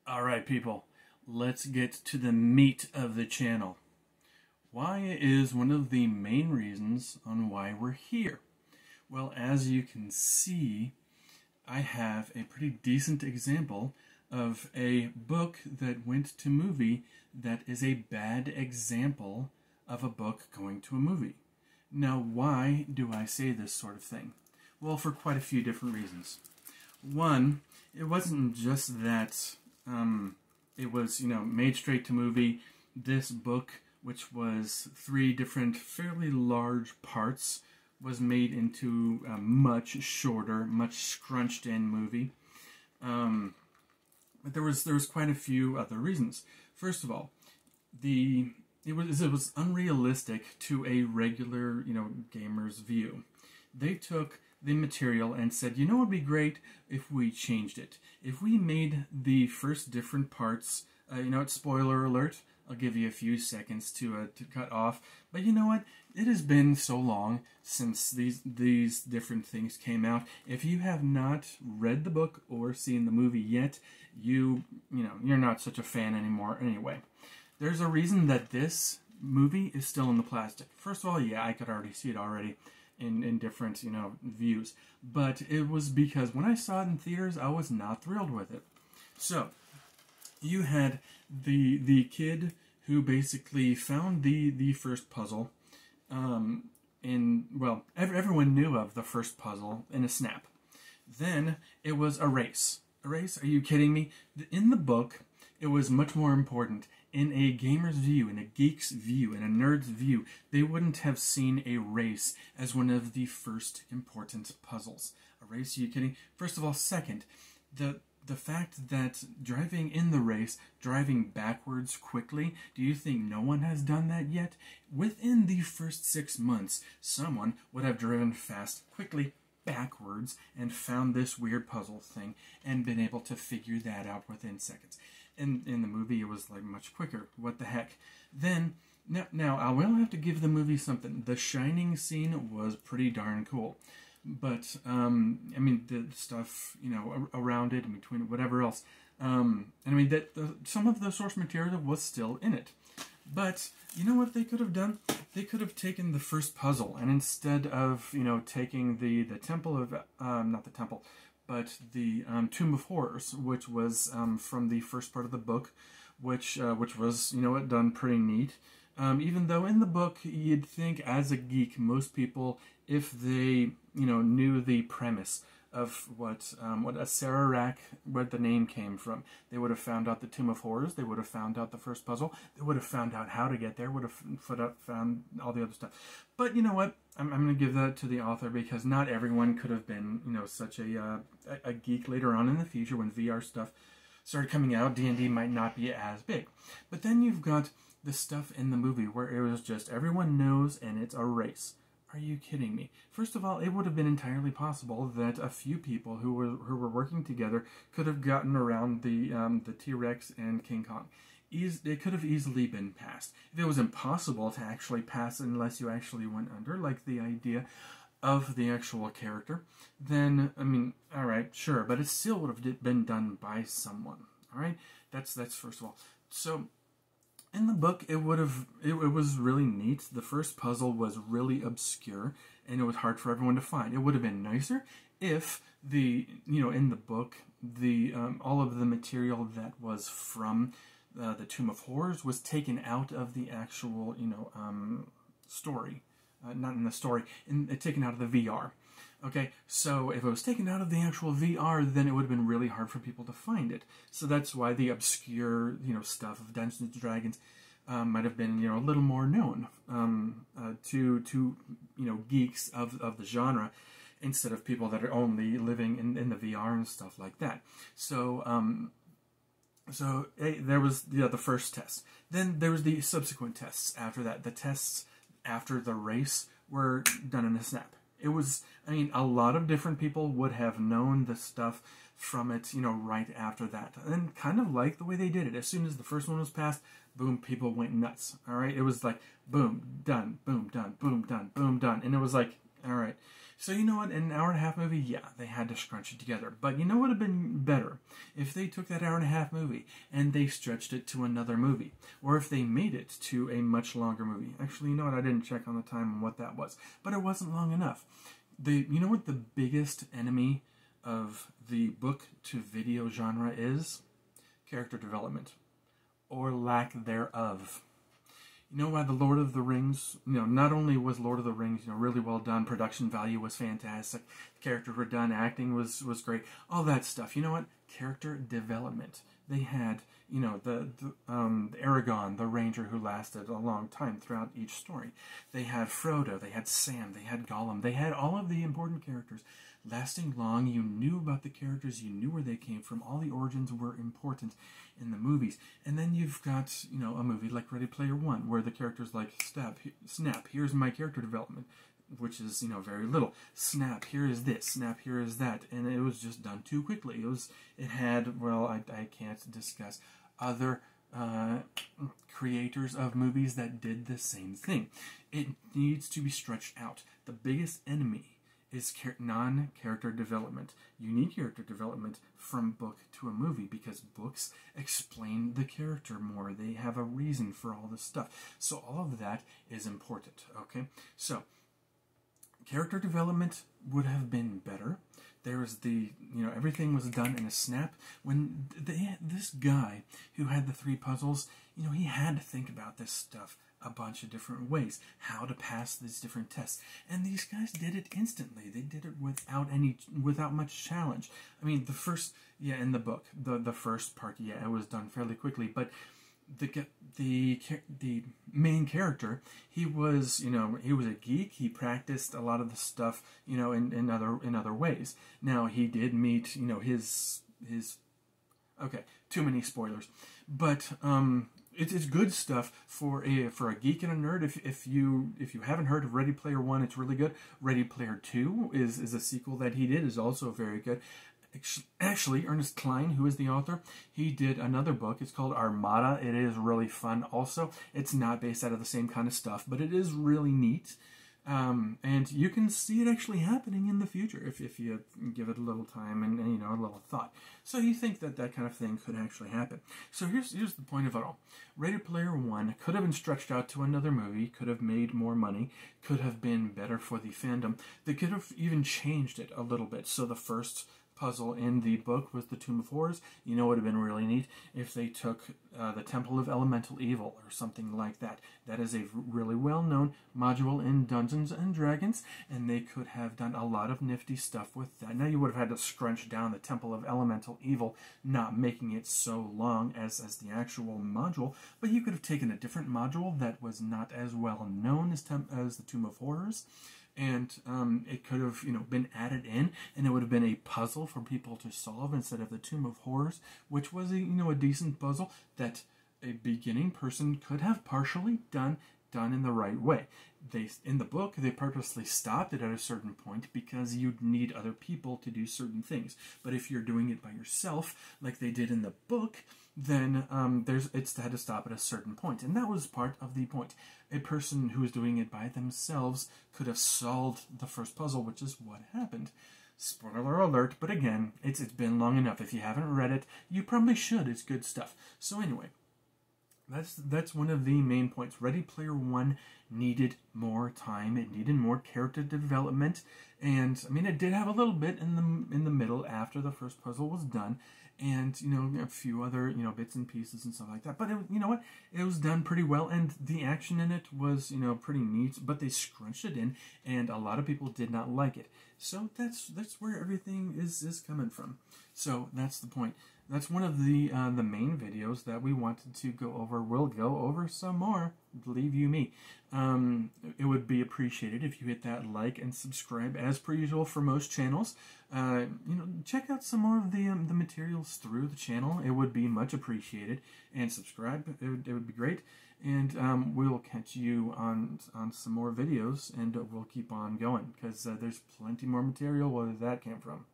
Alright people, let's get to the meat of the channel. Why is one of the main reasons on why we're here? Well, as you can see, I have a pretty decent example of a book that went to movie that is a bad example of a book going to a movie. Now, why do I say this sort of thing? Well, for quite a few different reasons. One, it wasn't just that it was, made straight to movie. This book, which was 3 different fairly large parts, was made into a much shorter, much scrunched in movie. But there was quite a few other reasons. First of all, it was unrealistic to a regular, gamer's view. They took the material and said, you know what would be great if we changed it? If we made the first different parts, it's spoiler alert, I'll give you a few seconds to cut off, but you know what? It has been so long since these different things came out. If you have not read the book or seen the movie yet, you're not such a fan anymore anyway. There's a reason that this movie is still in the plastic. First of all, yeah, I could already see it already in different, views. But it was because when I saw it in theaters, I was not thrilled with it. So, you had the kid who basically found the first puzzle, everyone knew of the first puzzle in a snap. Then, it was a race. A race? Are you kidding me? In the book, it was much more important. In a gamer's view, in a geek's view, in a nerd's view, they wouldn't have seen a race as one of the first important puzzles. A race? Are you kidding? First of all, second, the fact that driving in the race, driving backwards quickly, do you think no one has done that yet? Within the first 6 months, someone would have driven fast, quickly, backwards, and found this weird puzzle thing, and been able to figure that out within seconds. In the movie, it was like much quicker. What the heck? Then, now I will have to give the movie something. The Shining scene was pretty darn cool. But, the stuff, around it, and between it, whatever else. Some of the source material was still in it. But, you know what they could have done? They could have taken the first puzzle, and instead of, taking the temple of, not the temple, but the Tomb of Horrors, which was from the first part of the book, which was, done pretty neat. Even though in the book, you'd think as a geek, most people, if they, knew the premise of what a Sararak, where the name came from, they would have found out the Tomb of Horrors, they would have found out the first puzzle, they would have found out how to get there, would have found all the other stuff. But you know what? I'm going to give that to the author because not everyone could have been, such a geek later on in the future when VR stuff started coming out. D&D might not be as big. But then you've got the stuff in the movie where it was just everyone knows and it's a race. Are you kidding me? First of all, it would have been entirely possible that a few people who were working together could have gotten around the T-Rex and King Kong. It could have easily been passed. If it was impossible to actually pass unless you actually went under, like the idea of the actual character, then, alright, sure, but it still would have been done by someone, alright? That's first of all. So, in the book, it was really neat. The first puzzle was really obscure, and it was hard for everyone to find. It would have been nicer if in the book, all of the material that was from the Tomb of Horrors was taken out of the actual, story. Not in the story, taken out of the VR. Okay, so if it was taken out of the actual VR, then it would have been really hard for people to find it. So that's why the obscure, stuff of Dungeons & Dragons might have been, a little more known to geeks of the genre, instead of people that are only living in the VR and stuff like that. So, there was the first test. Then there was the subsequent tests after that. The tests after the race were done in a snap. It was, a lot of different people would have known the stuff from it, right after that. And kind of like the way they did it. As soon as the first one was passed, boom, people went nuts. Alright? It was like, boom, done, boom, done, boom, done, boom, done. And it was like, alright. So you know what, in an hour and a half movie, yeah, they had to scrunch it together. But you know what would have been better? If they took that hour and a half movie and they stretched it to another movie. Or if they made it to a much longer movie. Actually, you know what, I didn't check on the time and what that was. But it wasn't long enough. You know what the biggest enemy of the book to video genre is? Character development. Or lack thereof. You know why the Lord of the Rings, not only was Lord of the Rings, really well done, production value was fantastic, the characters were done, acting was great, all that stuff. You know what? Character development. They had, the Aragorn, the ranger who lasted a long time throughout each story. They had Frodo, they had Sam, they had Gollum, they had all of the important characters lasting long. You knew about the characters, you knew where they came from, all the origins were important in the movies. And then you've got, a movie like Ready Player One, where the characters like, Snap, here's my character development, which is, very little. Snap, here is this, Snap, here is that. And it was just done too quickly. It had, I can't discuss other creators of movies that did the same thing. It needs to be stretched out. The biggest enemy is non-character development. You need character development from book to a movie because books explain the character more. They have a reason for all this stuff. So all of that is important, okay? So character development would have been better. There was everything was done in a snap. When this guy who had the 3 puzzles, he had to think about this stuff a bunch of different ways, how to pass these different tests. And these guys did it instantly. They did it without much challenge. I mean, in the book, the first part, it was done fairly quickly, but the main character, he was a geek. He practiced a lot of the stuff, in other ways. Now, he did meet, his okay, too many spoilers, but it's good stuff for a geek and a nerd. If you haven't heard of Ready Player One, it's really good. Ready Player Two is a sequel that he did, is also very good. Actually, Ernest Cline, who is the author, he did another book. It's called Armada. It is really fun also. It's not based out of the same kind of stuff, but it is really neat. And you can see it actually happening in the future if you give it a little time and a little thought. So you think that kind of thing could actually happen. So here's the point of it all. Ready Player One could have been stretched out to another movie, could have made more money, could have been better for the fandom. They could have even changed it a little bit. So the first puzzle in the book was the Tomb of Horrors. It would have been really neat if they took the Temple of Elemental Evil or something like that. That is a really well-known module in Dungeons and Dragons, and they could have done a lot of nifty stuff with that. Now, you would have had to scrunch down the Temple of Elemental Evil, not making it so long as the actual module, but you could have taken a different module that was not as well known as the Tomb of Horrors, and it could have, been added in, and it would have been a puzzle for people to solve instead of the Tomb of Horrors, which was a decent puzzle that a beginning person could have partially done in the right way. In the book, they purposely stopped it at a certain point because you'd need other people to do certain things. But if you're doing it by yourself, like they did in the book, then it's had to stop at a certain point. And that was part of the point. A person who was doing it by themselves could have solved the first puzzle, which is what happened. Spoiler alert, but again, it's been long enough. If you haven't read it, you probably should. It's good stuff. So anyway, that's one of the main points. Ready Player One needed more time. It needed more character development, and I mean, it did have a little bit in the middle after the first puzzle was done, and a few other bits and pieces and stuff like that. But it was done pretty well, and the action in it was pretty neat. But they scrunched it in, and a lot of people did not like it. So that's where everything is coming from. So that's the point. That's one of the main videos that we wanted to go over. We'll go over some more, believe you me. It would be appreciated if you hit that like and subscribe as per usual for most channels. Check out some more of the materials through the channel. It would be much appreciated. And subscribe. It would be great. And we'll catch you on some more videos, and we'll keep on going because there's plenty more material where that came from.